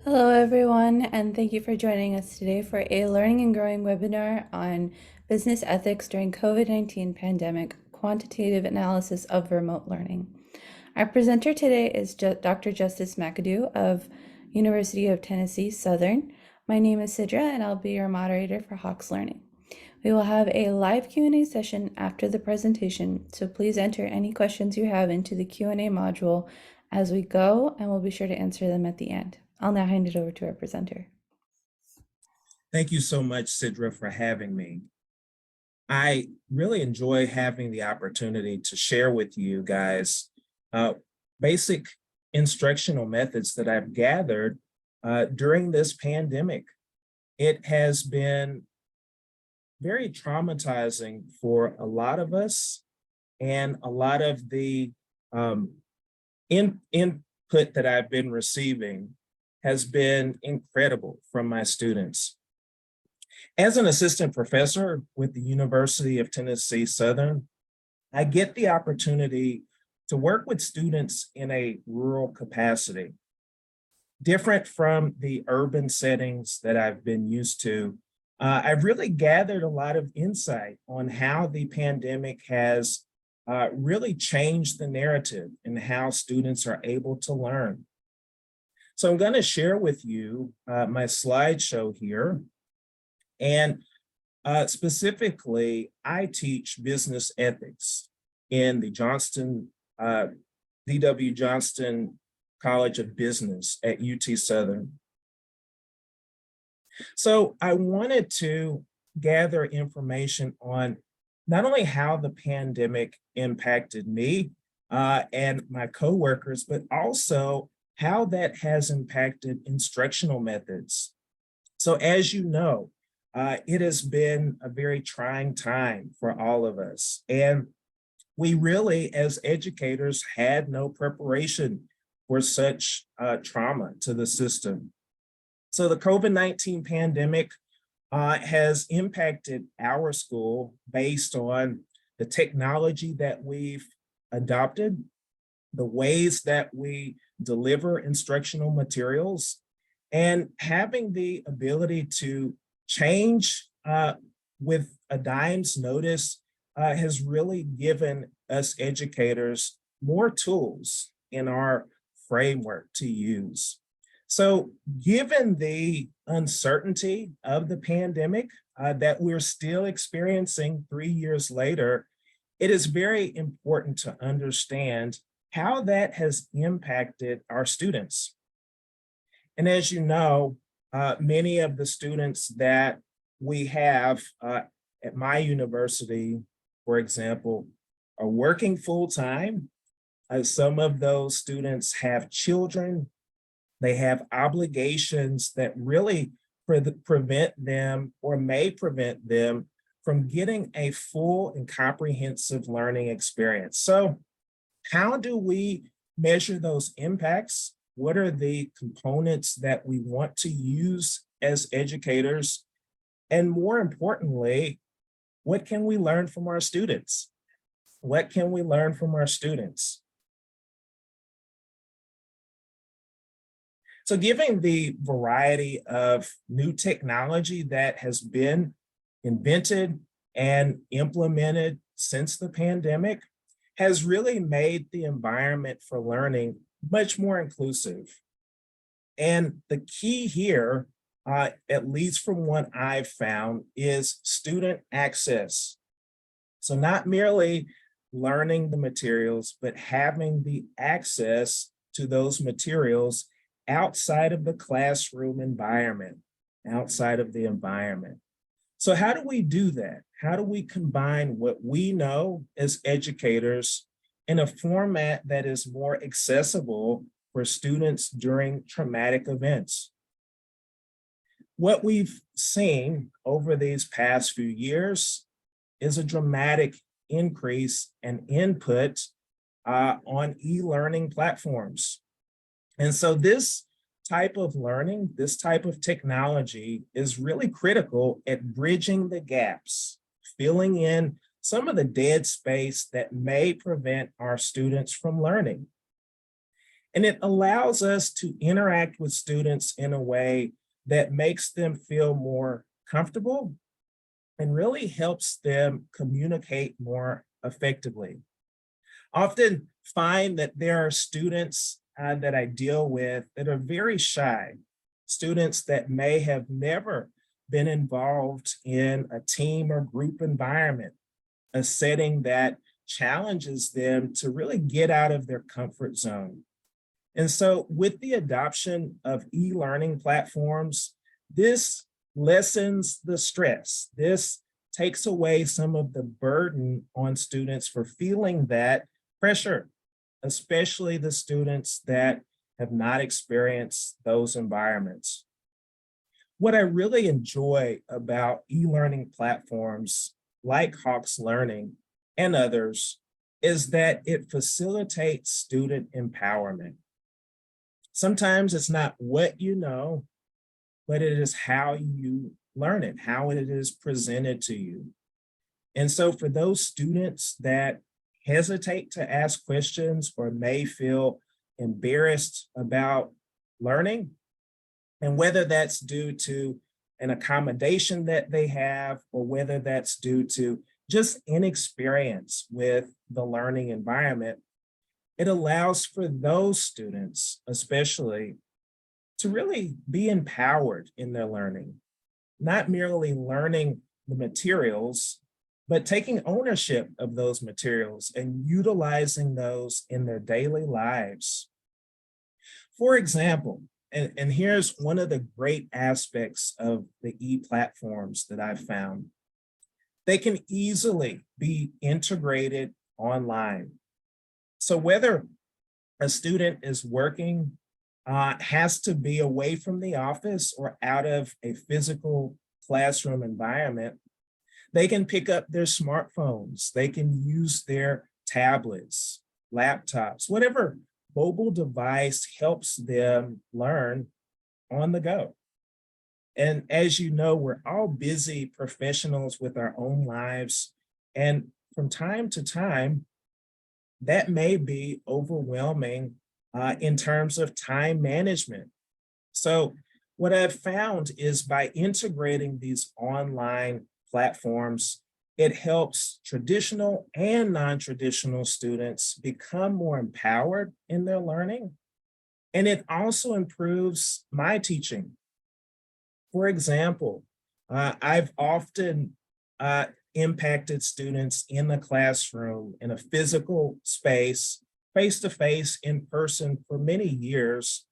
Hello, everyone, and thank you for joining us today for a Learning and Growing webinar on business ethics during COVID-19 pandemic, quantitative analysis of remote learning. Our presenter today is Dr. Justice McAdoo of University of Tennessee Southern. My name is Sidra, and I'll be your moderator for Hawks Learning. We will have a live Q&A session after the presentation, so please enter any questions you have into the Q&A module as we go, and we'll be sure to answer them at the end. I'll now hand it over to our presenter. Thank you so much, Sidra, for having me. I really enjoy having the opportunity to share with you guys basic instructional methods that I've gathered during this pandemic. It has been very traumatizing for a lot of us, and a lot of the input that I've been receiving has been incredible from my students. As an assistant professor with the University of Tennessee Southern, I get the opportunity to work with students in a rural capacity. Different from the urban settings that I've been used to, I've really gathered a lot of insight on how the pandemic has really changed the narrative and how students are able to learn. So I'm going to share with you my slideshow here. And specifically, I teach business ethics in the D.W. Johnston College of Business at UT Southern. So I wanted to gather information on not only how the pandemic impacted me and my coworkers, but also how that has impacted instructional methods. So as you know, it has been a very trying time for all of us. And we really, as educators, had no preparation for such trauma to the system. So the COVID-19 pandemic has impacted our school based on the technology that we've adopted, the ways that we deliver instructional materials, and having the ability to change with a dime's notice has really given us educators more tools in our framework to use. So given the uncertainty of the pandemic that we're still experiencing 3 years later, it is very important to understand how that has impacted our students. And as you know, many of the students that we have at my university, for example, are working full-time. Some of those students have children. They have obligations that really prevent them or may prevent them from getting a full and comprehensive learning experience. So how do we measure those impacts? What are the components that we want to use as educators? And more importantly, what can we learn from our students? What can we learn from our students? So given the variety of new technology that has been invented and implemented since the pandemic, has really made the environment for learning much more inclusive. And the key here, at least from what I've found, is student access. So not merely learning the materials, but having the access to those materials outside of the classroom environment, outside of the environment. So how do we do that? How do we combine what we know as educators in a format that is more accessible for students during traumatic events? What we've seen over these past few years is a dramatic increase in input on e-learning platforms. And so this type of learning, this type of technology is really critical at bridging the gaps, filling in some of the dead space that may prevent our students from learning. And it allows us to interact with students in a way that makes them feel more comfortable and really helps them communicate more effectively. Often find that there are students that I deal with that are very shy, students that may have never been involved in a team or group environment, a setting that challenges them to really get out of their comfort zone. And so with the adoption of e-learning platforms, this lessens the stress. This takes away some of the burden on students for feeling that pressure, especially the students that have not experienced those environments. What I really enjoy about e-learning platforms like Hawks Learning and others is that it facilitates student empowerment. Sometimes it's not what you know, but it is how you learn it, how it is presented to you. And so for those students that hesitate to ask questions or may feel embarrassed about learning, and whether that's due to an accommodation that they have, or whether that's due to just inexperience with the learning environment, it allows for those students, especially, to really be empowered in their learning, not merely learning the materials, but taking ownership of those materials and utilizing those in their daily lives. For example, and here's one of the great aspects of the e-platforms that I've found. They can easily be integrated online. So whether a student is working, has to be away from the office or out of a physical classroom environment, they can pick up their smartphones, they can use their tablets, laptops, whatever mobile device helps them learn on the go. And as you know, we're all busy professionals with our own lives. And from time to time, that may be overwhelming in terms of time management. So what I've found is by integrating these online platforms, it helps traditional and non-traditional students become more empowered in their learning. And it also improves my teaching. For example, I've often impacted students in the classroom in a physical space, face-to-face, in person for many years.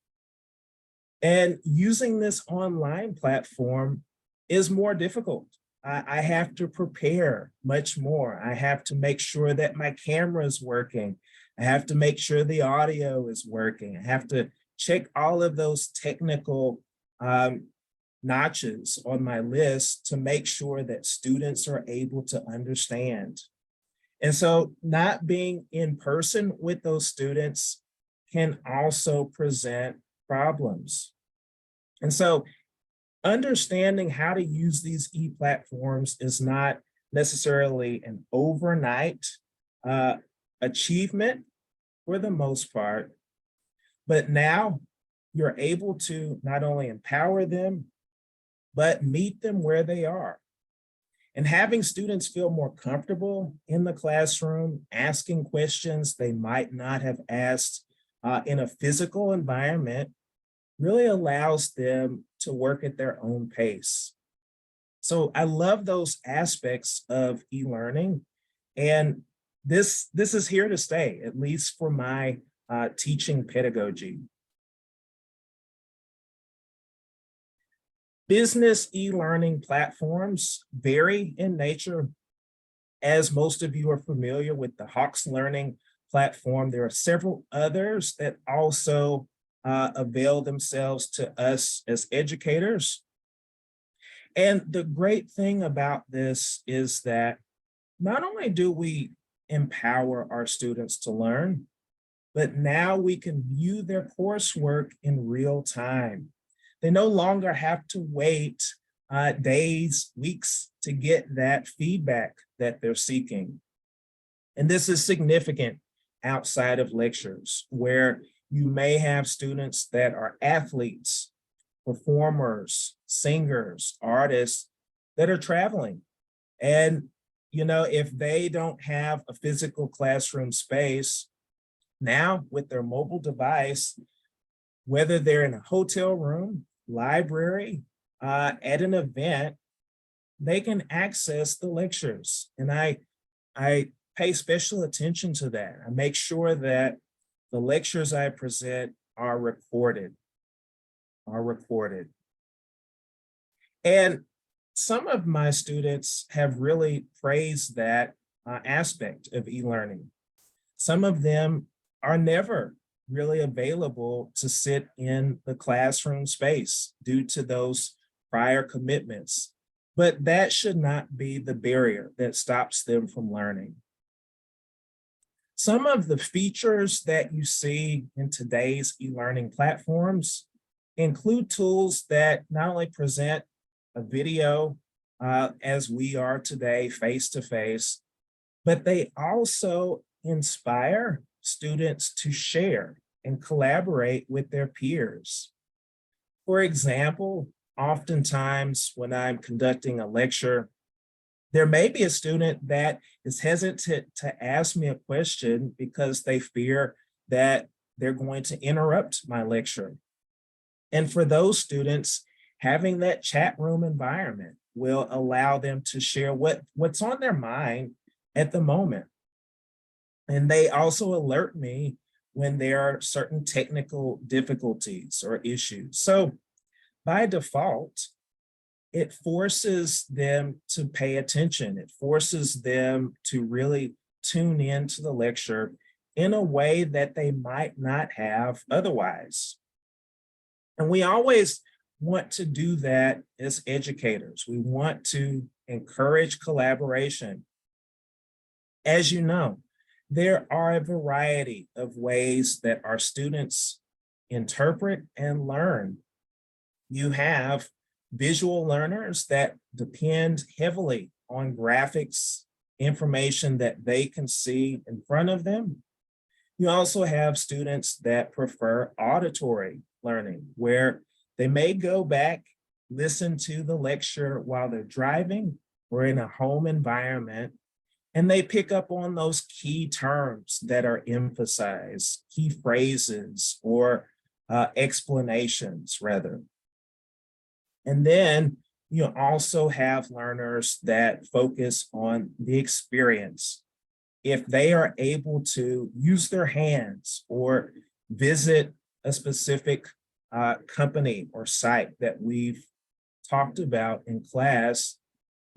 And using this online platform is more difficult. I have to prepare much more. I have to make sure that my camera is working. I have to make sure the audio is working. I have to check all of those technical notches on my list to make sure that students are able to understand. And so not being in person with those students can also present problems. And so understanding how to use these e-platforms is not necessarily an overnight achievement for the most part, but now you're able to not only empower them, but meet them where they are. And having students feel more comfortable in the classroom, asking questions they might not have asked in a physical environment, really allows them to work at their own pace. So I love those aspects of e-learning, and this is here to stay, at least for my teaching pedagogy. Business e-learning platforms vary in nature. As most of you are familiar with the Hawks Learning platform, there are several others that also avail themselves to us as educators. And the great thing about this is that not only do we empower our students to learn, but now we can view their coursework in real time. They no longer have to wait days, weeks to get that feedback that they're seeking. And this is significant outside of lectures, where You may have students that are athletes, performers, singers, artists that are traveling. And, if they don't have a physical classroom space, now with their mobile device, whether they're in a hotel room, library, at an event, they can access the lectures. And I pay special attention to that. I make sure that the lectures I present are recorded, are recorded. And some of my students have really praised that aspect of e-learning. Some of them are never really available to sit in the classroom space due to those prior commitments. But that should not be the barrier that stops them from learning. Some of the features that you see in today's e-learning platforms include tools that not only present a video as we are today, face-to-face, but they also inspire students to share and collaborate with their peers. For example, oftentimes when I'm conducting a lecture, there may be a student that is hesitant to ask me a question because they fear that they're going to interrupt my lecture. And for those students, having that chat room environment will allow them to share what's on their mind at the moment. And they also alert me when there are certain technical difficulties or issues. So by default, it forces them to pay attention. It forces them to really tune into the lecture in a way that they might not have otherwise. And we always want to do that as educators. We want to encourage collaboration. As you know, there are a variety of ways that our students interpret and learn. You have visual learners that depend heavily on graphics, information that they can see in front of them. You also have students that prefer auditory learning, where they may go back, listen to the lecture while they're driving or in a home environment, and they pick up on those key terms that are emphasized, key phrases or explanations rather. And then you also have learners that focus on the experience. If they are able to use their hands or visit a specific company or site that we've talked about in class,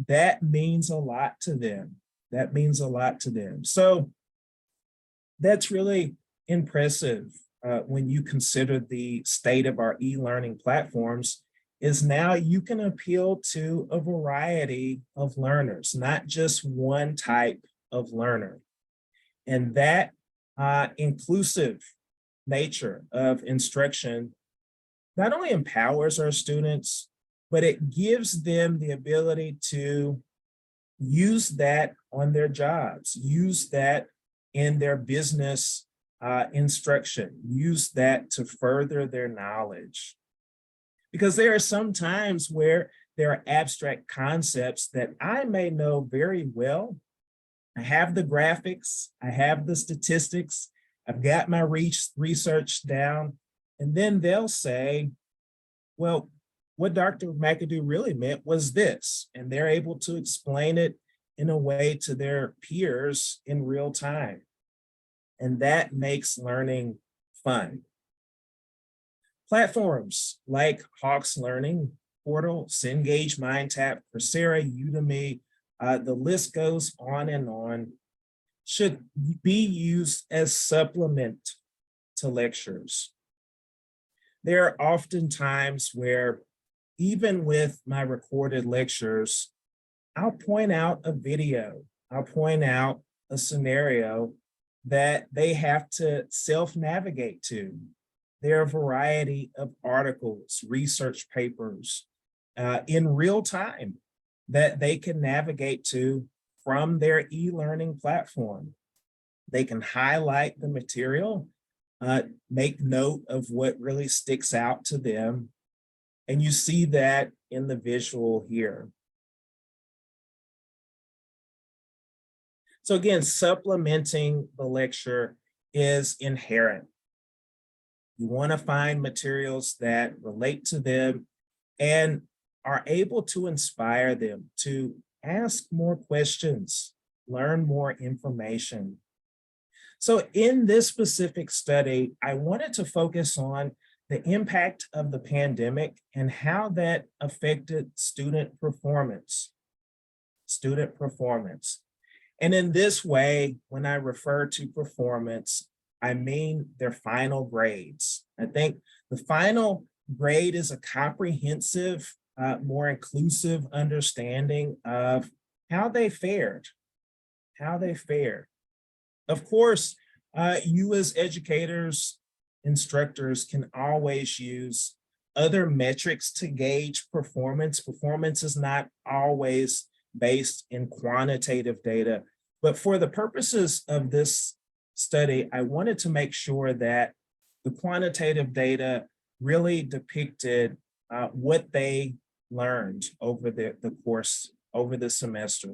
that means a lot to them. That means a lot to them. So that's really impressive when you consider the state of our e-learning platforms, is now you can appeal to a variety of learners, not just one type of learner. And that inclusive nature of instruction not only empowers our students, but it gives them the ability to use that on their jobs, use that in their business instruction, use that to further their knowledge. Because there are some times where there are abstract concepts that I may know very well. I have the graphics, I have the statistics, I've got my research down, and then they'll say, well, what Dr. McAdoo really meant was this, and they're able to explain it in a way to their peers in real time. And that makes learning fun. Platforms like Hawk's Learning Portal, Cengage, MindTap, Coursera, Udemy, the list goes on, should be used as supplement to lectures. There are often times where, even with my recorded lectures, I'll point out a video, I'll point out a scenario that they have to self-navigate to. There are a variety of articles, research papers in real time that they can navigate to from their e-learning platform. They can highlight the material make note of what really sticks out to them. And you see that in the visual here. So again, supplementing the lecture is inherent. You want to find materials that relate to them and are able to inspire them to ask more questions, learn more information. So in this specific study, I wanted to focus on the impact of the pandemic and how that affected student performance. And in this way, when I refer to performance, I mean their final grades. I think the final grade is a comprehensive, more inclusive understanding of how they fared. Of course, you as educators, instructors can always use other metrics to gauge performance. Performance is not always based in quantitative data, but for the purposes of this study, I wanted to make sure that the quantitative data really depicted what they learned over the course, over the semester.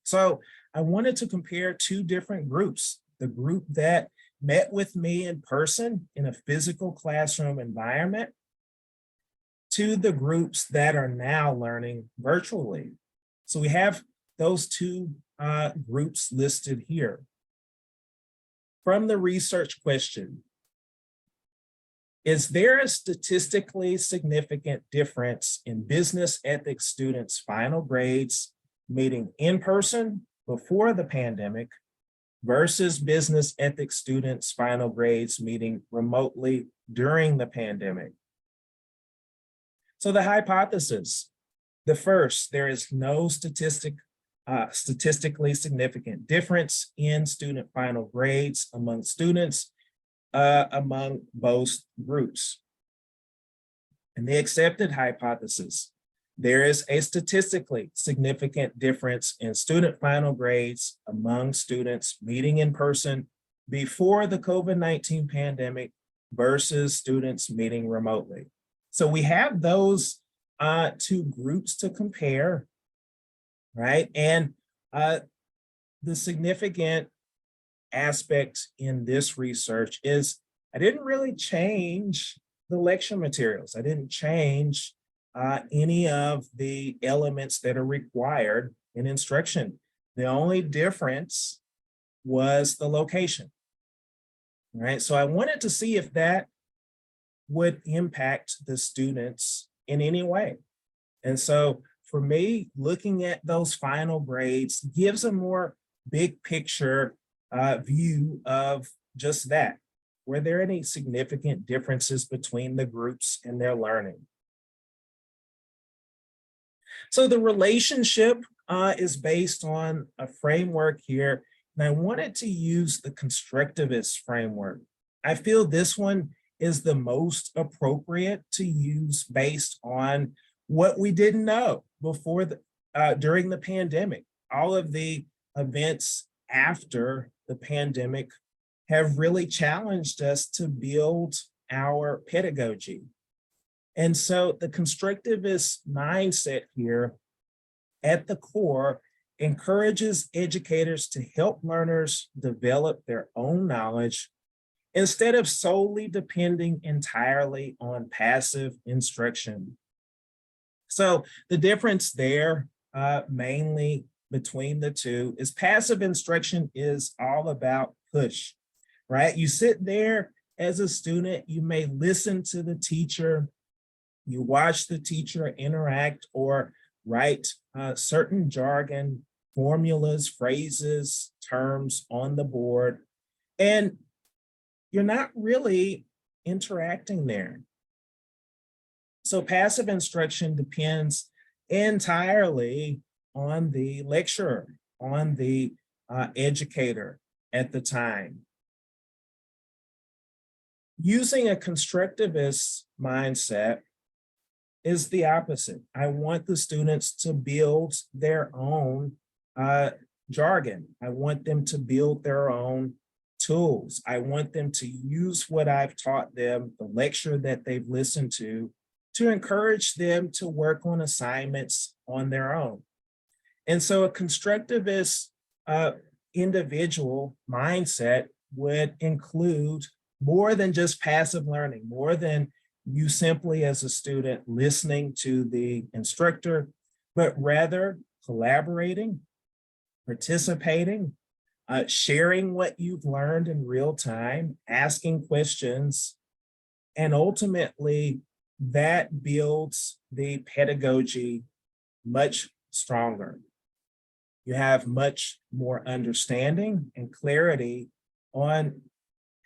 So I wanted to compare two different groups, the group that met with me in person in a physical classroom environment to the groups that are now learning virtually. So we have those two groups listed here. From the research question, is there a statistically significant difference in business ethics students' final grades meeting in person before the pandemic versus business ethics students' final grades meeting remotely during the pandemic? So the hypothesis, the first, there is no statistically significant difference in student final grades among students among both groups. And the accepted hypothesis, there is a statistically significant difference in student final grades among students meeting in person before the COVID-19 pandemic versus students meeting remotely. So we have those two groups to compare, right? And the significant aspect in this research is I didn't really change the lecture materials. I didn't change any of the elements that are required in instruction. The only difference was the location, right? So I wanted to see if that would impact the students in any way. And so for me, looking at those final grades gives a more big picture view of just that. Were there any significant differences between the groups and their learning? So the relationship is based on a framework here, and I wanted to use the constructivist framework. I feel this one is the most appropriate to use based on what we didn't know before during the pandemic. All of the events after the pandemic have really challenged us to build our pedagogy. And so the constructivist mindset here at the core encourages educators to help learners develop their own knowledge instead of solely depending entirely on passive instruction. So the difference there mainly between the two is passive instruction is all about push, right? You sit there as a student, you may listen to the teacher, you watch the teacher interact or write certain jargon, formulas, phrases, terms on the board, and you're not really interacting there. So passive instruction depends entirely on the lecturer, on the educator at the time. Using a constructivist mindset is the opposite. I want the students to build their own jargon. I want them to build their own tools. I want them to use what I've taught them, the lecture that they've listened to encourage them to work on assignments on their own. And so a constructivist individual mindset would include more than just passive learning, more than you simply as a student listening to the instructor, but rather collaborating, participating, sharing what you've learned in real time, asking questions, and ultimately that builds the pedagogy much stronger. You have much more understanding and clarity on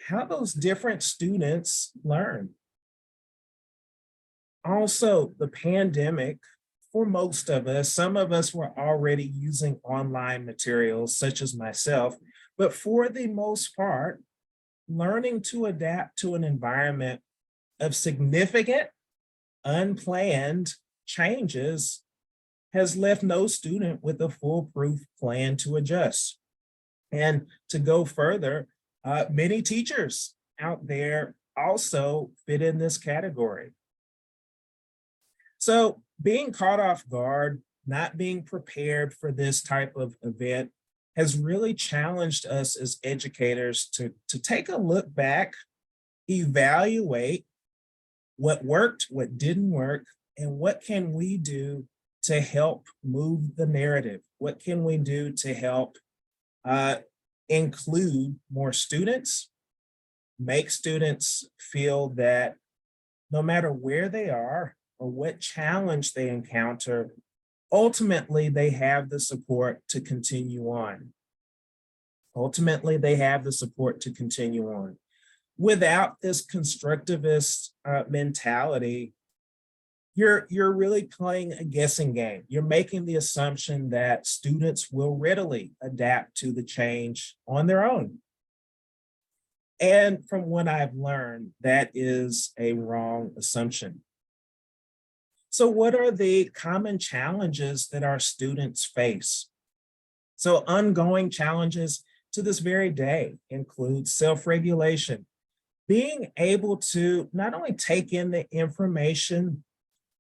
how those different students learn. Also, the pandemic, for most of us, some of us were already using online materials, such as myself, but for the most part, learning to adapt to an environment of significant, unplanned changes has left no student with a foolproof plan to adjust. And to go further, many teachers out there also fit in this category. So being caught off guard, not being prepared for this type of event has really challenged us as educators to take a look back, evaluate what worked, what didn't work, and what can we do to help move the narrative? What can we do to help include more students, make students feel that no matter where they are or what challenge they encounter, ultimately they have the support to continue on. Ultimately, they have the support to continue on. Without this constructivist mentality, you're really playing a guessing game. You're making the assumption that students will readily adapt to the change on their own. And from what I've learned, that is a wrong assumption. So what are the common challenges that our students face? So ongoing challenges to this very day include self-regulation, being able to not only take in the information,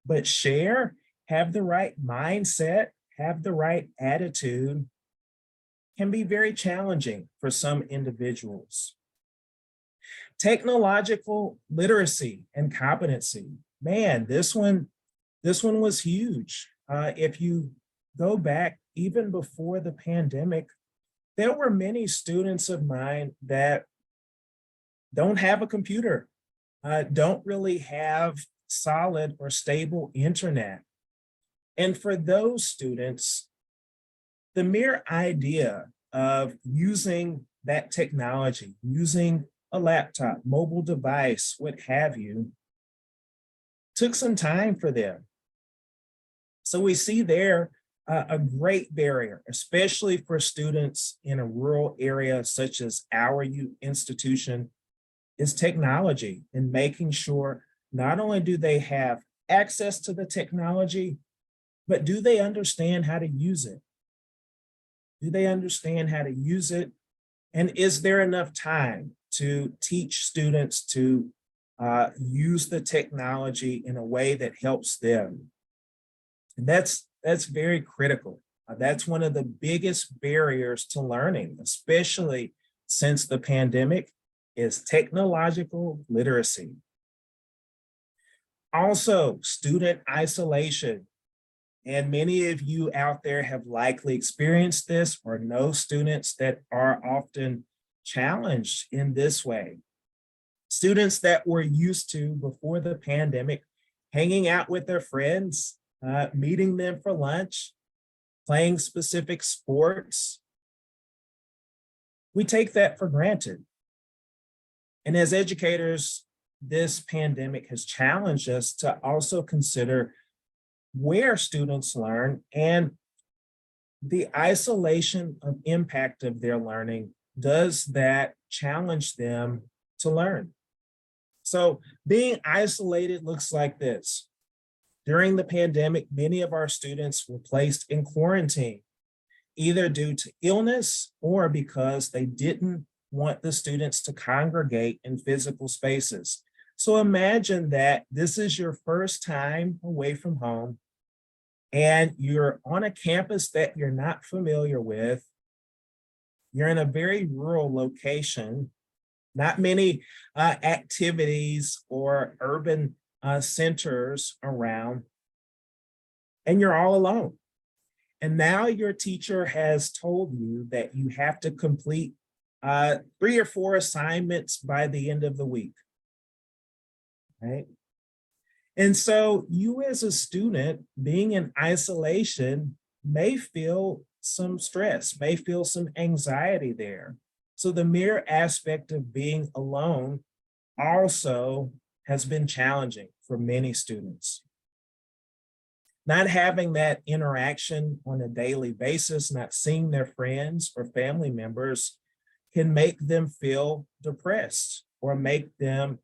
but share, have the right mindset, have the right attitude, can be very challenging for some individuals. Technological literacy and competency. Man, this one was huge. If you go back even before the pandemic, there were many students of mine that don't have a computer, don't really have solid or stable internet. And for those students, the mere idea of using that technology, using a laptop, mobile device, what have you, took some time for them. So we see there a great barrier, especially for students in a rural area such as our institution, is technology and making sure not only do they have access to the technology, but do they understand how to use it? Do they understand how to use it? And is there enough time to teach students to use the technology in a way that helps them? And that's very critical. That's one of the biggest barriers to learning, especially since the pandemic, is technological literacy. Also, student isolation. And many of you out there have likely experienced this or know students that are often challenged in this way. Students that were used to, before the pandemic, hanging out with their friends, meeting them for lunch, playing specific sports. We take that for granted. And as educators, this pandemic has challenged us to also consider where students learn and the isolation of impact of their learning. Does that challenge them to learn? So being isolated looks like this. During the pandemic, many of our students were placed in quarantine, either due to illness or because they didn't want the students to congregate in physical spaces. So imagine that this is your first time away from home and you're on a campus that you're not familiar with. You're in a very rural location, not many activities or urban centers around, and you're all alone. And now your teacher has told you that you have to complete 3 or 4 assignments by the end of the week, right? And so you as a student being in isolation may feel some stress, may feel some anxiety there. So the mere aspect of being alone also has been challenging for many students. Not having that interaction on a daily basis, not seeing their friends or family members can make them feel depressed or make them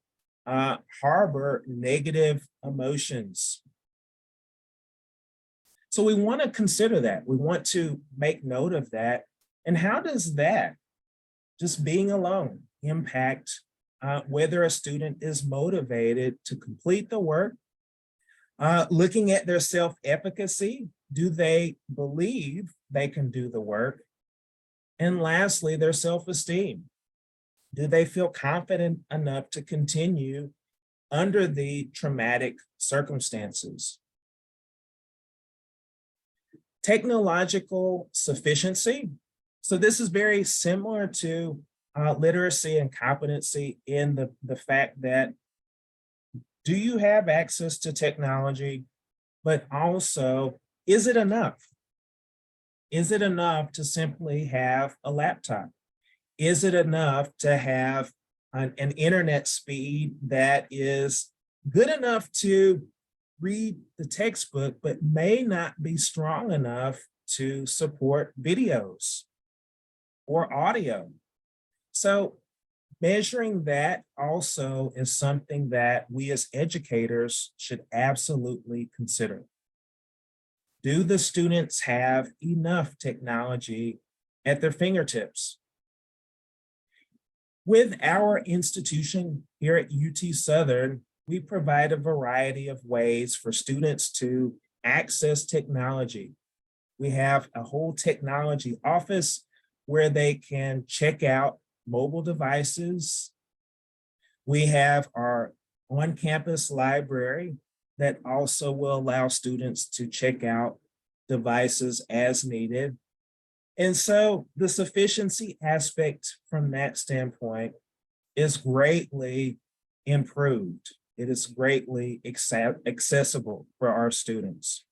harbor negative emotions. So we want to consider that. We want to make note of that. And how does that, just being alone, impact whether a student is motivated to complete the work? Looking at their self-efficacy, do they believe they can do the work? And lastly, their self-esteem. Do they feel confident enough to continue under the traumatic circumstances? Technological sufficiency. So this is very similar to literacy and competency in the fact that, do you have access to technology, but also, is it enough? Is it enough to simply have a laptop? Is it enough to have an internet speed that is good enough to read the textbook, but may not be strong enough to support videos or audio? So measuring that also is something that we as educators should absolutely consider. Do the students have enough technology at their fingertips? With our institution here at UT Southern, we provide a variety of ways for students to access technology. We have a whole technology office where they can check out mobile devices. We have our on-campus library that also will allow students to check out devices as needed. And so the sufficiency aspect from that standpoint is greatly improved. It is greatly accessible for our students.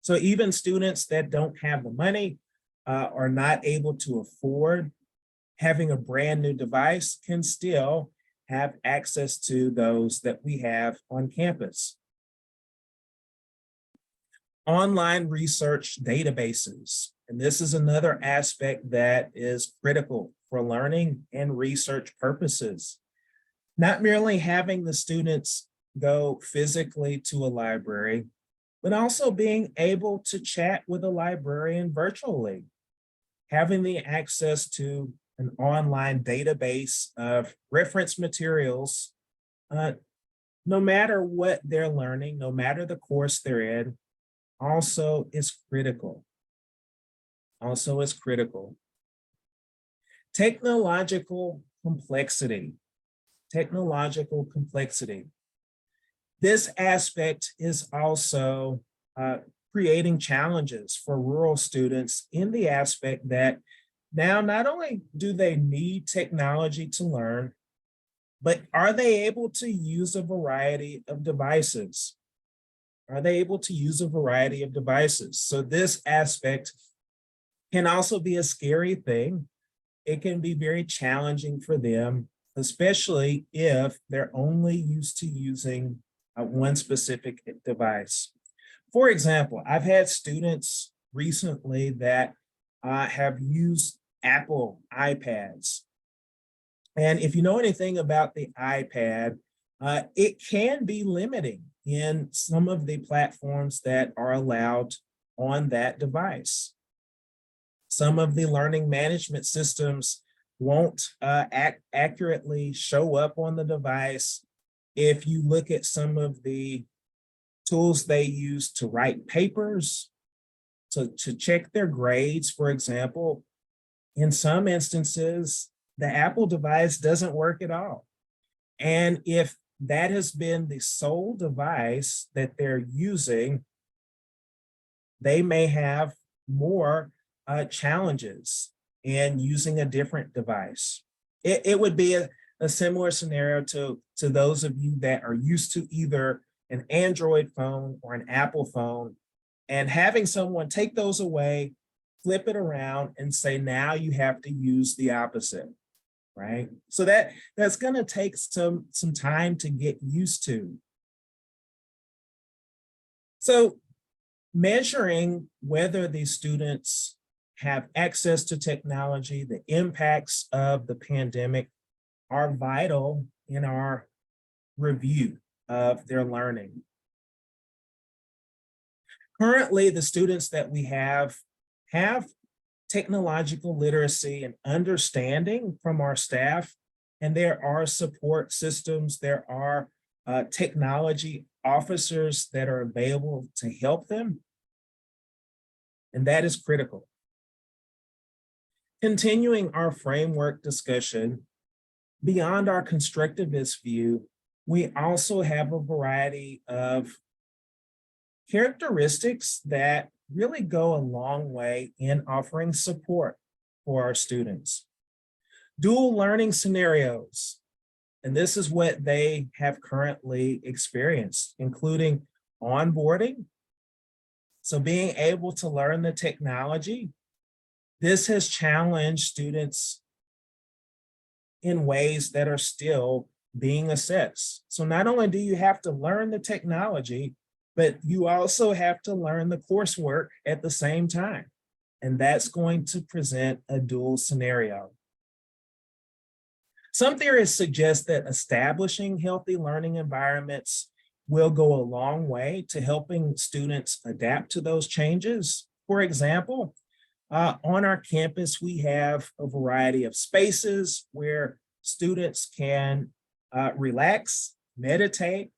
So even students that don't have the money, are not able to afford having a brand new device, can still have access to those that we have on campus. Online research databases. And this is another aspect that is critical for learning and research purposes. Not merely having the students go physically to a library, but also being able to chat with a librarian virtually. Having the access to an online database of reference materials, no matter what they're learning, no matter the course they're in, also is critical. Also is critical. Technological complexity. Technological complexity. This aspect is also creating challenges for rural students in the aspect that now not only do they need technology to learn, but are they able to use a variety of devices? Are they able to use a variety of devices? So this aspect can also be a scary thing. It can be very challenging for them, especially if they're only used to using one specific device. For example, I've had students recently that have used Apple iPads. And if you know anything about the iPad, it can be limiting in some of the platforms that are allowed on that device. Some of the learning management systems won't accurately show up on the device. If you look at some of the tools they use to write papers, to check their grades, for example, in some instances, the Apple device doesn't work at all. And if that has been the sole device that they're using, they may have more challenges in using a different device. It would be a similar scenario to those of you that are used to either an Android phone or an Apple phone, and having someone take those away, flip it around and say, now you have to use the opposite, right? So that's gonna take some time to get used to. So measuring whether these students have access to technology, the impacts of the pandemic are vital in our review of their learning. Currently, the students that we have technological literacy and understanding from our staff, and there are support systems, there are technology officers that are available to help them, and that is critical. Continuing our framework discussion, beyond our constructivist view, we also have a variety of characteristics that really go a long way in offering support for our students. Dual learning scenarios, and this is what they have currently experienced, including onboarding. So being able to learn the technology, this has challenged students in ways that are still being assessed. So not only do you have to learn the technology, but you also have to learn the coursework at the same time. And that's going to present a dual scenario. Some theorists suggest that establishing healthy learning environments will go a long way to helping students adapt to those changes. For example, on our campus, we have a variety of spaces where students can relax, meditate.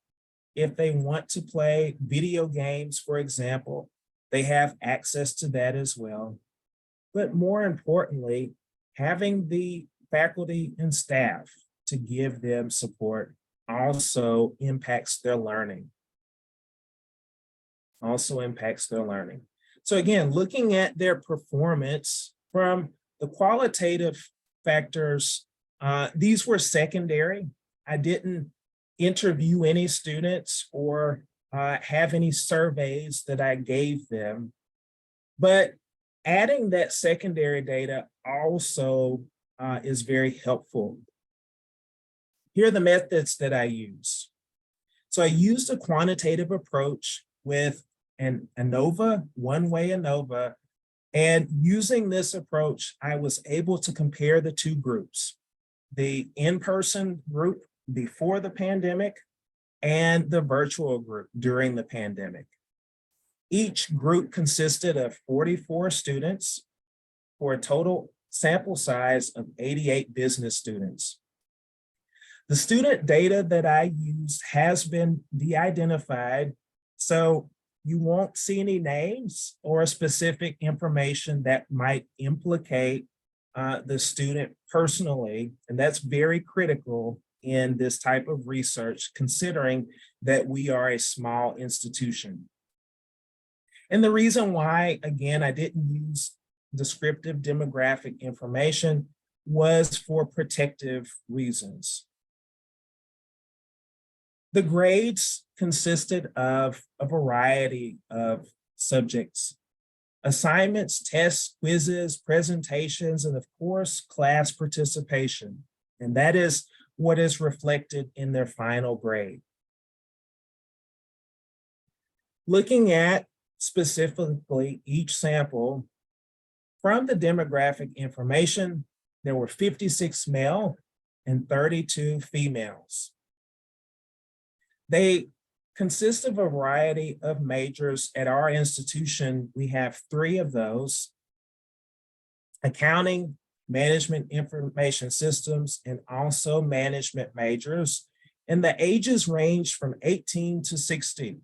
If they want to play video games, for example, they have access to that as well. But more importantly, having the faculty and staff to give them support also impacts their learning. So again, looking at their performance from the qualitative factors, these were secondary. I didn't interview any students or have any surveys that I gave them, but adding that secondary data also is very helpful. Here are the methods that I use. So I used a quantitative approach with an ANOVA, one-way ANOVA, and using this approach, I was able to compare the two groups, the in-person group before the pandemic and the virtual group during the pandemic. Each group consisted of 44 students for a total sample size of 88 business students. The student data that I used has been de-identified, so you won't see any names or specific information that might implicate the student personally, and that's very critical in this type of research, considering that we are a small institution. And the reason why, again, I didn't use descriptive demographic information was for protective reasons. The grades consisted of a variety of subjects: assignments, tests, quizzes, presentations, and of course, class participation. And that is what is reflected in their final grade. Looking at specifically each sample, from the demographic information, there were 56 male and 32 females. They consist of a variety of majors. At our institution, we have 3 of those: accounting, management information systems, and also management majors. And the ages range from 18 to 60.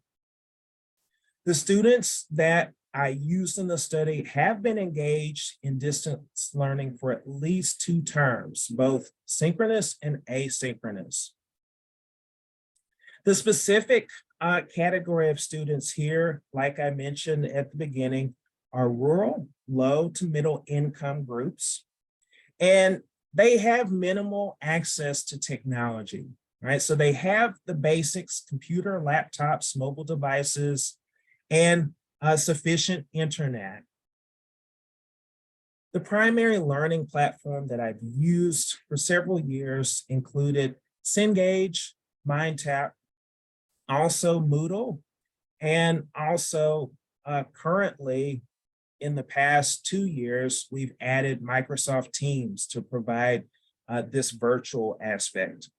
The students that I used in the study have been engaged in distance learning for at least 2 terms, both synchronous and asynchronous. The specific category of students here, like I mentioned at the beginning, are rural, low to middle income groups, and they have minimal access to technology, right? So they have the basics: computer, laptops, mobile devices, and sufficient internet. The primary learning platform that I've used for several years included Cengage, MindTap, also Moodle, and also currently in the past 2 years, we've added Microsoft Teams to provide this virtual aspect.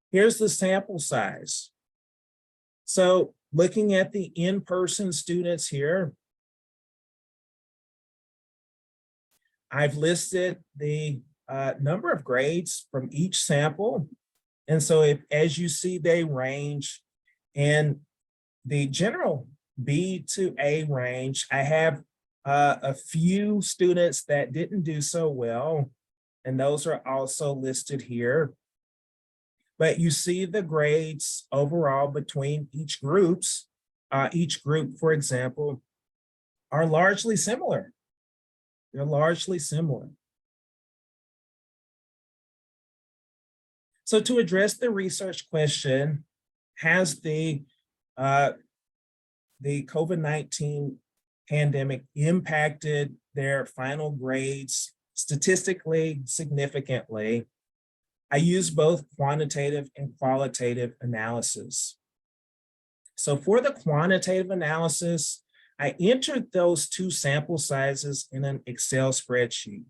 Here's the sample size. So looking at the in-person students here, I've listed the number of grades from each sample. And so as you see, they range in the general B to A range. I have a few students that didn't do so well, and those are also listed here. But you see the grades overall between each groups. Each group, for example, are largely similar. They're largely similar. So to address the research question, has the COVID-19 pandemic impacted their final grades statistically significantly? I use both quantitative and qualitative analysis. So for the quantitative analysis, I entered those 2 sample sizes in an Excel spreadsheet.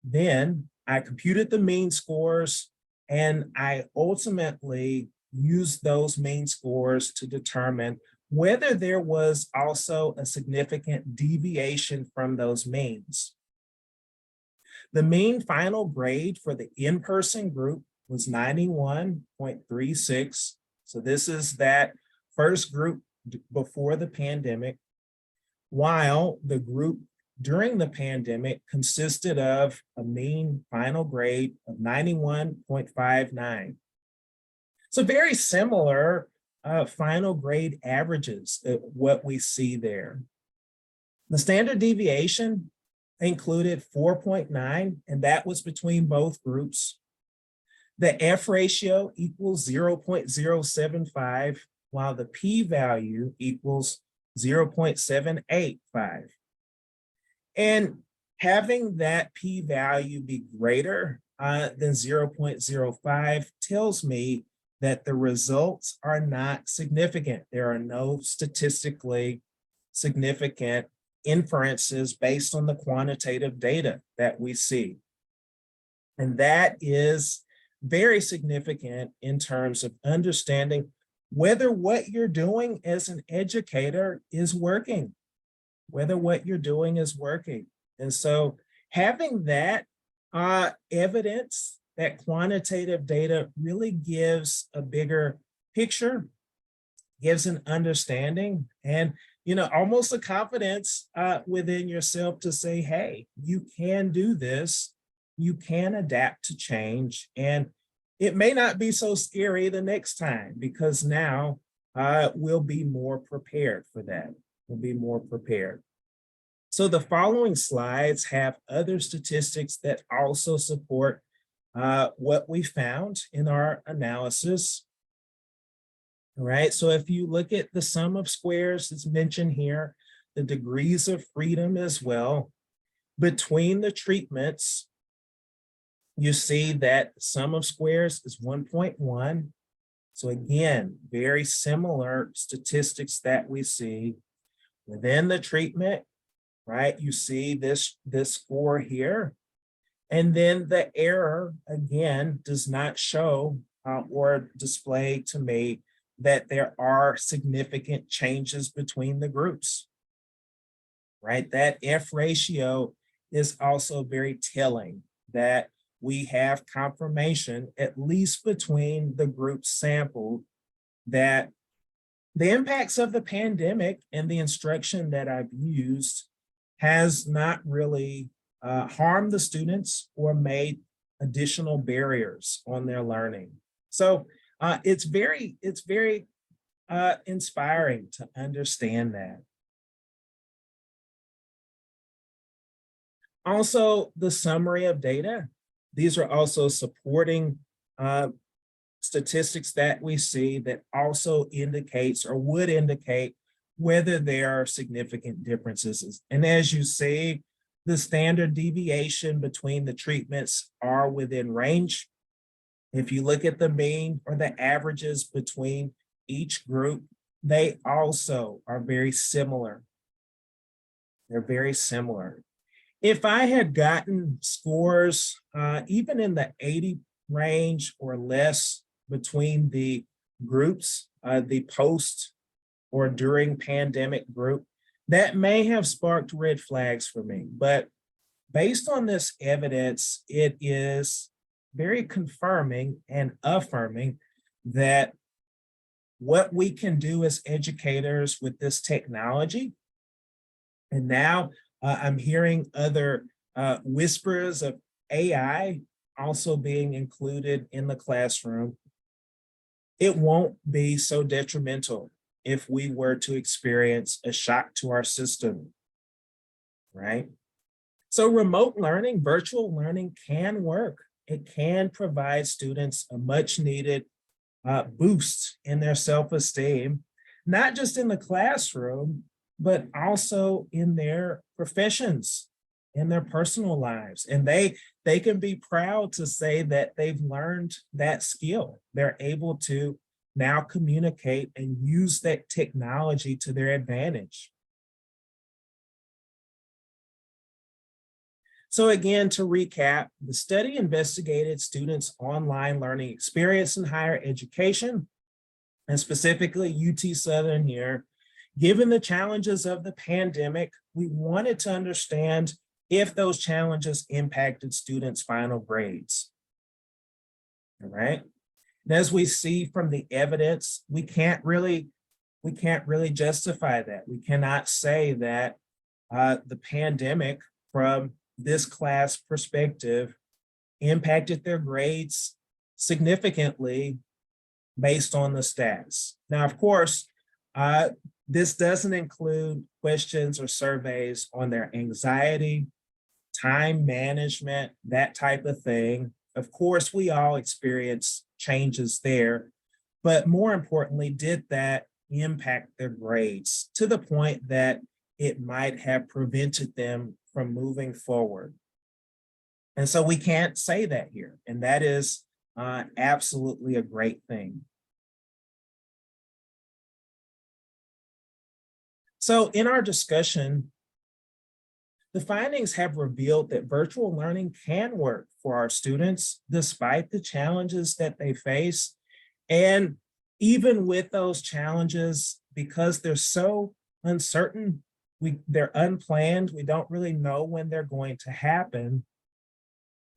Then I computed the mean scores, and I ultimately used those mean scores to determine whether there was also a significant deviation from those means. The mean final grade for the in-person group was 91.36. So this is that first group before the pandemic, while the group during the pandemic consisted of a mean final grade of 91.59. So very similar final grade averages, what we see there. The standard deviation included 4.9, and that was between both groups. The F ratio equals 0.075, while the p-value equals 0.785. And having that p-value be greater than 0.05 tells me that the results are not significant. There are no statistically significant inferences based on the quantitative data that we see. And that is very significant in terms of understanding whether what you're doing as an educator is working, whether what you're doing is working. And so having that evidence, that quantitative data really gives a bigger picture, gives an understanding, and almost a confidence within yourself to say, hey, you can do this, you can adapt to change, and it may not be so scary the next time because now we'll be more prepared for that. We'll be more prepared. So the following slides have other statistics that also support what we found in our analysis. All right, so if you look at the sum of squares that's mentioned here, the degrees of freedom as well, between the treatments, you see that sum of squares is 1.1. So again, very similar statistics that we see within the treatment, right? You see this score here. And then the error, again, does not show or display to me that there are significant changes between the groups, right? That F ratio is also very telling that we have confirmation, at least between the groups sampled, that the impacts of the pandemic and the instruction that I've used has not really harmed the students or made additional barriers on their learning. So it's very inspiring to understand that. Also, the summary of data. These are also supporting statistics that we see that also indicates or would indicate whether there are significant differences. And as you see, the standard deviation between the treatments are within range. If you look at the mean or the averages between each group, they also are very similar. They're very similar. If I had gotten scores, even in the 80 range or less between the groups, the post or during pandemic group, that may have sparked red flags for me. But based on this evidence, it is very confirming and affirming that what we can do as educators with this technology, and now I'm hearing other whispers of AI also being included in the classroom, it won't be so detrimental if we were to experience a shock to our system, right? So remote learning, virtual learning can work. It can provide students a much needed boost in their self-esteem, not just in the classroom, but also in their professions, in their personal lives. And they can be proud to say that they've learned that skill. They're able to now communicate and use that technology to their advantage. So again, to recap, the study investigated students' online learning experience in higher education, and specifically UT Southern here. Given the challenges of the pandemic, we wanted to understand if those challenges impacted students' final grades. All right. And as we see from the evidence, we can't really justify that. We cannot say that the pandemic, from this class perspective, impacted their grades significantly based on the stats. Now, of course, this doesn't include questions or surveys on their anxiety, time management, that type of thing. Of course, we all experience changes there, but more importantly, did that impact their grades to the point that it might have prevented them from moving forward? And so we can't say that here, and that is absolutely a great thing. So in our discussion, the findings have revealed that virtual learning can work for our students despite the challenges that they face. And even with those challenges, because they're so uncertain, they're unplanned, we don't really know when they're going to happen.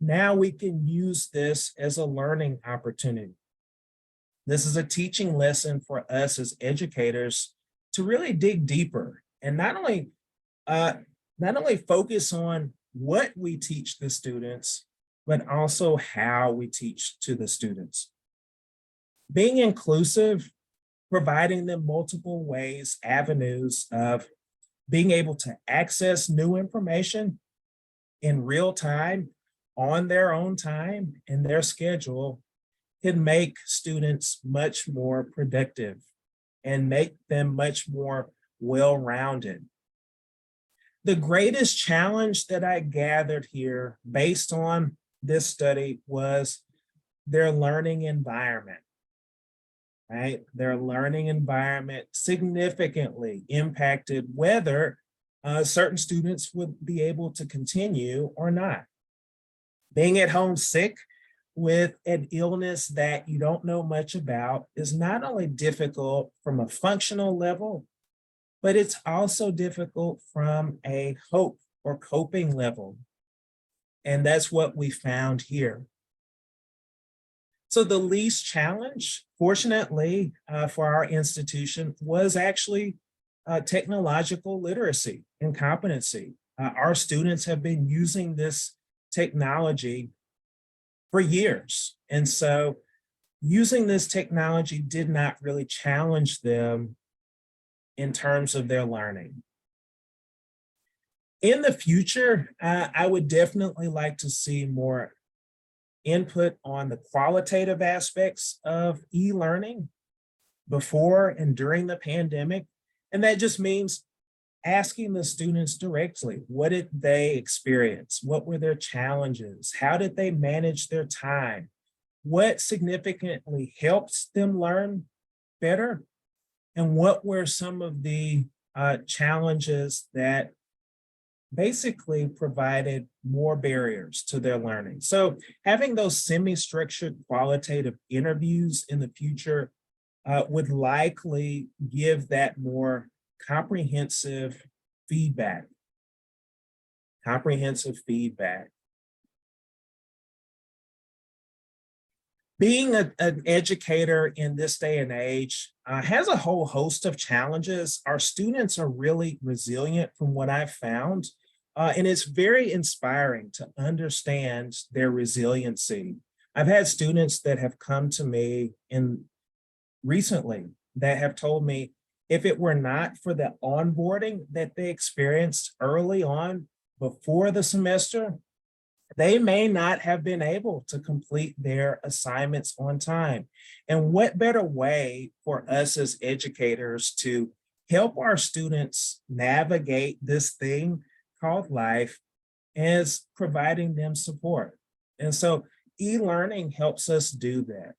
Now we can use this as a learning opportunity. This is a teaching lesson for us as educators to really dig deeper and not only focus on what we teach the students, but also how we teach to the students. Being inclusive, providing them multiple ways, avenues of being able to access new information in real time, on their own time, in their schedule, can make students much more productive and make them much more well-rounded. The greatest challenge that I gathered here based on this study was their learning environment, right? Their learning environment significantly impacted whether certain students would be able to continue or not. Being at home sick with an illness that you don't know much about is not only difficult from a functional level, but it's also difficult from a hope or coping level. And that's what we found here. So the least challenge, fortunately, for our institution was actually technological literacy and competency. Our students have been using this technology for years. And so using this technology did not really challenge them in terms of their learning. In the future, I would definitely like to see more input on the qualitative aspects of e-learning before and during the pandemic. And that just means asking the students directly, what did they experience? What were their challenges? How did they manage their time? What significantly helps them learn better? And what were some of the challenges that basically provided more barriers to their learning? So having those semi-structured qualitative interviews in the future would likely give that more comprehensive feedback. Being an educator in this day and age has a whole host of challenges. Our students are really resilient from what I've found, and it's very inspiring to understand their resiliency. I've had students that have come to me recently that have told me if it were not for the onboarding that they experienced early on before the semester, they may not have been able to complete their assignments on time. And what better way for us as educators to help our students navigate this thing called life is providing them support. And so e-learning helps us do that.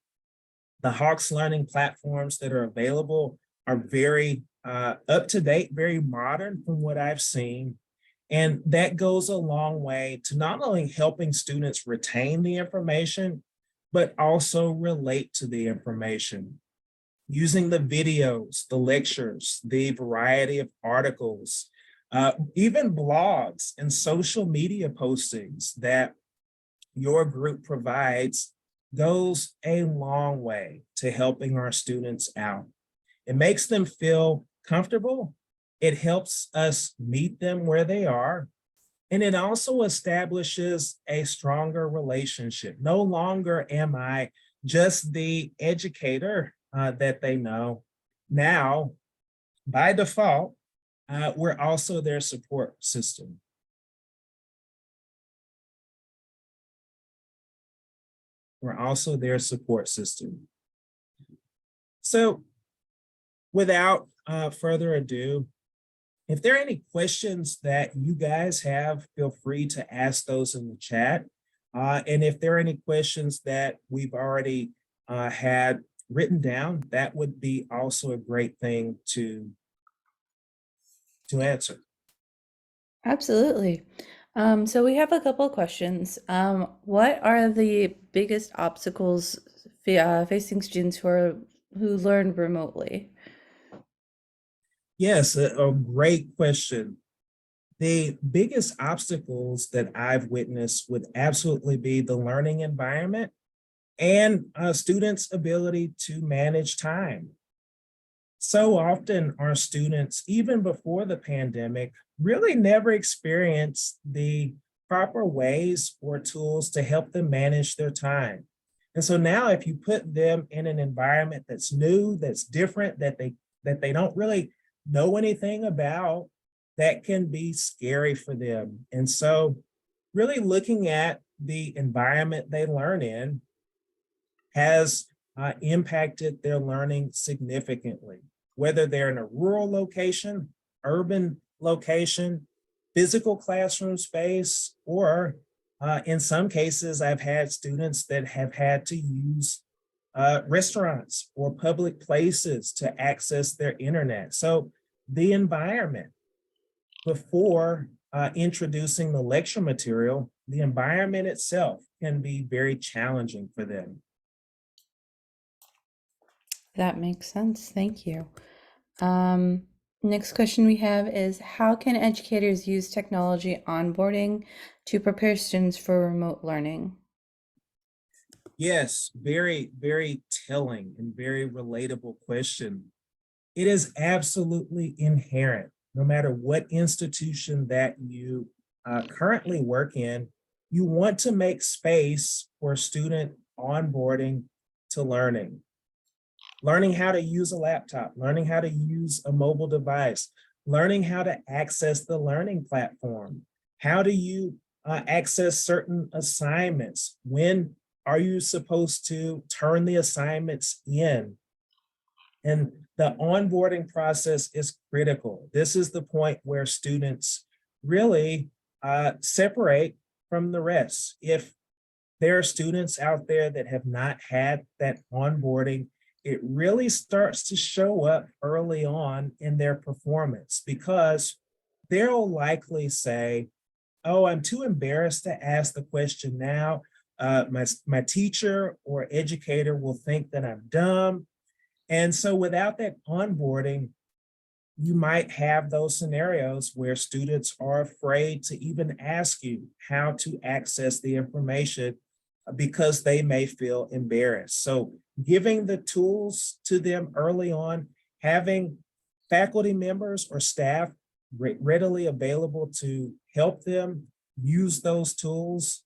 The Hawks learning platforms that are available are very up to date, very modern from what I've seen. And that goes a long way to not only helping students retain the information, but also relate to the information. Using the videos, the lectures, the variety of articles, even blogs and social media postings that your group provides goes a long way to helping our students out. It makes them feel comfortable. It helps us meet them where they are. And it also establishes a stronger relationship. No longer am I just the educator that they know. Now, by default, we're also their support system. We're also their support system. So without further ado, if there are any questions that you guys have, feel free to ask those in the chat. And if there are any questions that we've already had written down, that would be also a great thing to answer. Absolutely. So we have a couple of questions. What are the biggest obstacles facing students who learn remotely? Yes, a great question. The biggest obstacles that I've witnessed would absolutely be the learning environment and students' ability to manage time. So often our students, even before the pandemic, really never experienced the proper ways or tools to help them manage their time. And so now if you put them in an environment that's new, that's different, that they don't really know anything about, that can be scary for them. And so really looking at the environment they learn in has impacted their learning significantly, whether they're in a rural location, urban location, physical classroom space, or in some cases, I've had students that have had to use restaurants or public places to access their internet. So the environment before introducing the lecture material, the environment itself can be very challenging for them. That makes sense. Thank you. Um, Next question we have is, how can educators use technology onboarding to prepare students for remote learning? Yes, very, very telling and very relatable question. It is absolutely inherent, no matter what institution that you currently work in, you want to make space for student onboarding to learning. Learning how to use a laptop, learning how to use a mobile device, learning how to access the learning platform. How do you access certain assignments? When are you supposed to turn the assignments in? And the onboarding process is critical. This is the point where students really separate from the rest. If there are students out there that have not had that onboarding, it really starts to show up early on in their performance because they'll likely say, oh, I'm too embarrassed to ask the question now. My teacher or educator will think that I'm dumb. And so without that onboarding, you might have those scenarios where students are afraid to even ask you how to access the information because they may feel embarrassed. So giving the tools to them early on, having faculty members or staff readily available to help them use those tools,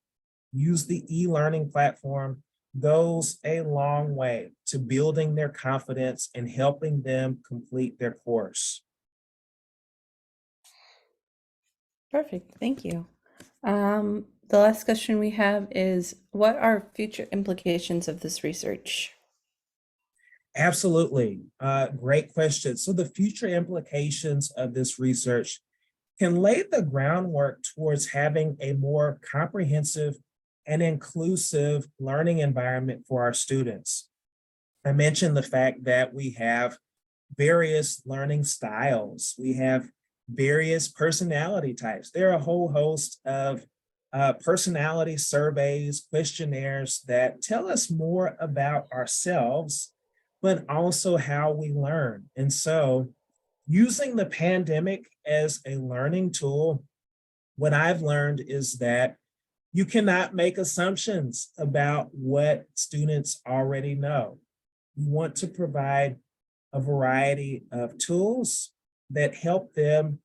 use the e-learning platform, goes a long way to building their confidence and helping them complete their course. Perfect, thank you. The last question we have is, what are future implications of this research? Absolutely. Great question. So the future implications of this research can lay the groundwork towards having a more comprehensive and inclusive learning environment for our students. I mentioned the fact that we have various learning styles. We have various personality types. There are a whole host of personality surveys, questionnaires that tell us more about ourselves, but also how we learn. And so, using the pandemic as a learning tool, what I've learned is that you cannot make assumptions about what students already know. You want to provide a variety of tools that help them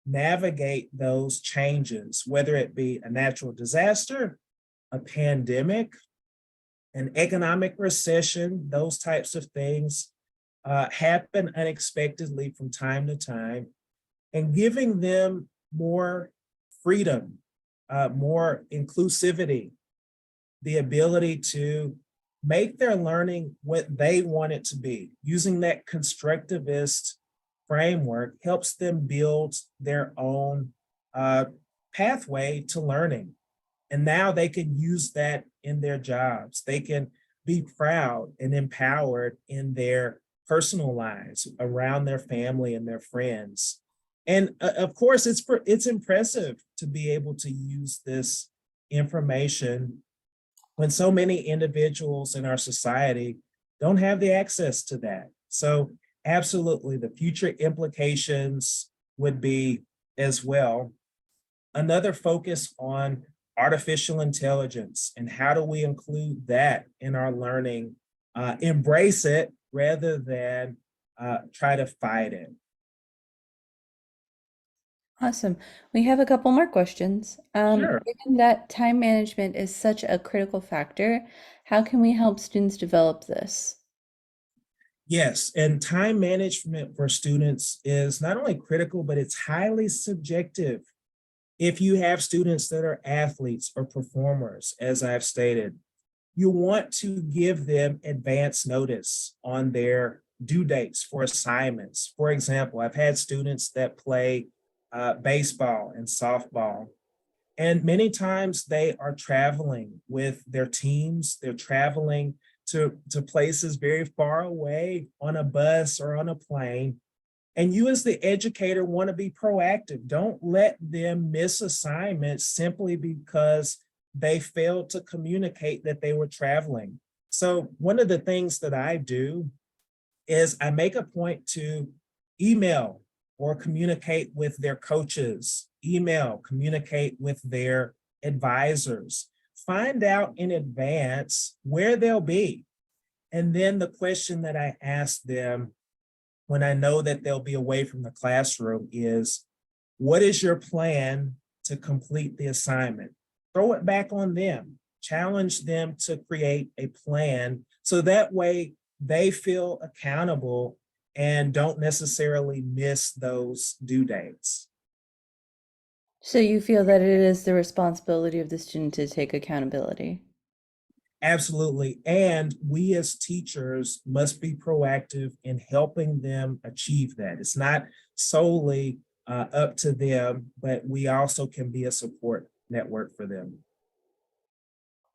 navigate those changes, whether it be a natural disaster, a pandemic, an economic recession, those types of things happen unexpectedly from time to time, and giving them more freedom, more inclusivity, the ability to make their learning what they want it to be. Using that constructivist framework helps them build their own pathway to learning. And now they can use that in their jobs. They can be proud and empowered in their personal lives around their family and their friends. And of course, it's impressive to be able to use this information when so many individuals in our society don't have the access to that. So absolutely, the future implications would be as well. Another focus on artificial intelligence and how do we include that in our learning, embrace it rather than try to fight it. Awesome. We have a couple more questions. Sure. Given that time management is such a critical factor, how can we help students develop this? Yes, and time management for students is not only critical, but it's highly subjective. If you have students that are athletes or performers, as I've stated, you want to give them advance notice on their due dates for assignments. For example, I've had students that play baseball and softball, and many times they are traveling with their teams. They're traveling to places very far away on a bus or on a plane. And you as the educator want to be proactive. Don't let them miss assignments simply because they failed to communicate that they were traveling. So one of the things that I do is I make a point to email or communicate with their coaches, email, communicate with their advisors. Find out in advance where they'll be. And then the question that I ask them when I know that they'll be away from the classroom is, what is your plan to complete the assignment? Throw it back on them. Challenge them to create a plan so that way they feel accountable and don't necessarily miss those due dates. So you feel that it is the responsibility of the student to take accountability? Absolutely. And we as teachers must be proactive in helping them achieve that. It's not solely up to them, but we also can be a support network for them.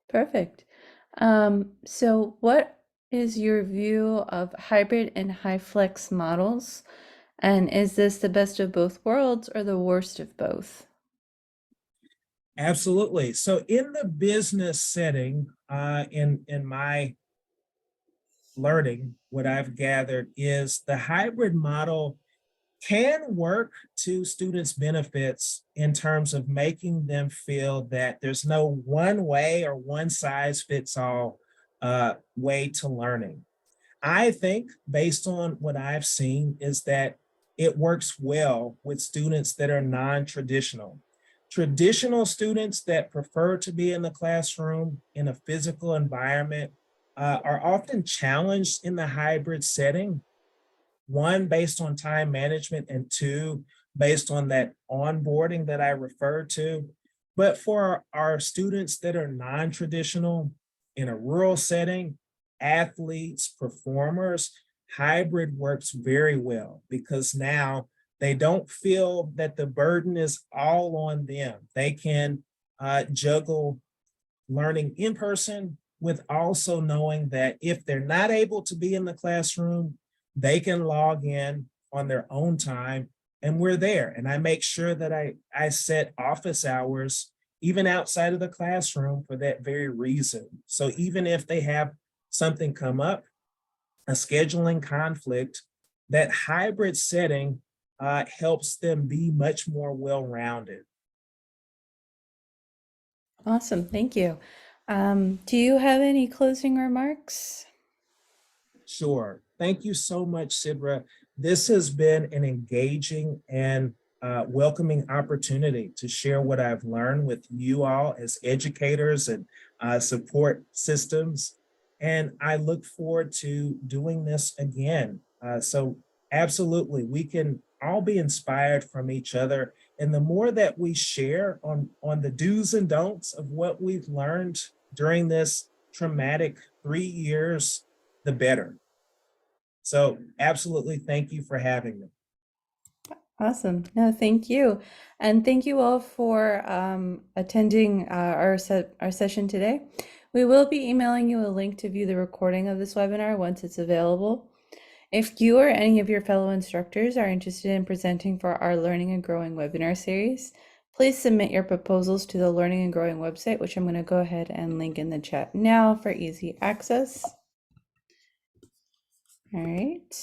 Perfect. So what is your view of hybrid and high flex models? And is this the best of both worlds or the worst of both? Absolutely. So in the business setting, in my learning, what I've gathered is the hybrid model can work to students' benefits in terms of making them feel that there's no one way or one size fits all way to learning. I think, based on what I've seen, is that it works well with students that are non-traditional. Traditional students that prefer to be in the classroom in a physical environment are often challenged in the hybrid setting. One, based on time management, and two, based on that onboarding that I referred to. But for our students that are non-traditional in a rural setting, athletes, performers, hybrid works very well because now they don't feel that the burden is all on them. They can juggle learning in person with also knowing that if they're not able to be in the classroom, they can log in on their own time and we're there. And I make sure that I set office hours even outside of the classroom for that very reason. So even if they have something come up, a scheduling conflict, that hybrid setting helps them be much more well-rounded. Awesome, thank you. Do you have any closing remarks? Sure. Thank you so much, Sidra. This has been an engaging and welcoming opportunity to share what I've learned with you all as educators and support systems. And I look forward to doing this again. So absolutely, we can all be inspired from each other. And the more that we share on the do's and don'ts of what we've learned during this traumatic 3 years, the better. So absolutely, thank you for having me. Awesome. No, thank you. And thank you all for attending our session today. We will be emailing you a link to view the recording of this webinar once it's available. If you or any of your fellow instructors are interested in presenting for our Learning and Growing webinar series, please submit your proposals to the Learning and Growing website, which I'm going to go ahead and link in the chat now for easy access. All right.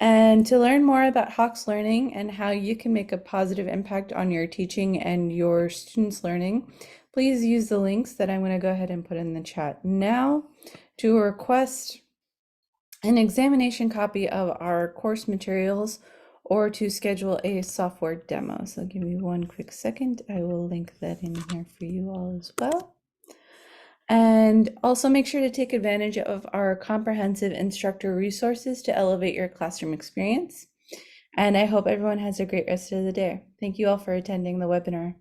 And to learn more about Hawks Learning and how you can make a positive impact on your teaching and your students' learning, please use the links that I'm going to go ahead and put in the chat now to request an examination copy of our course materials or to schedule a software demo. So give me one quick second. I will link that in here for you all as well. And also make sure to take advantage of our comprehensive instructor resources to elevate your classroom experience. And I hope everyone has a great rest of the day. Thank you all for attending the webinar.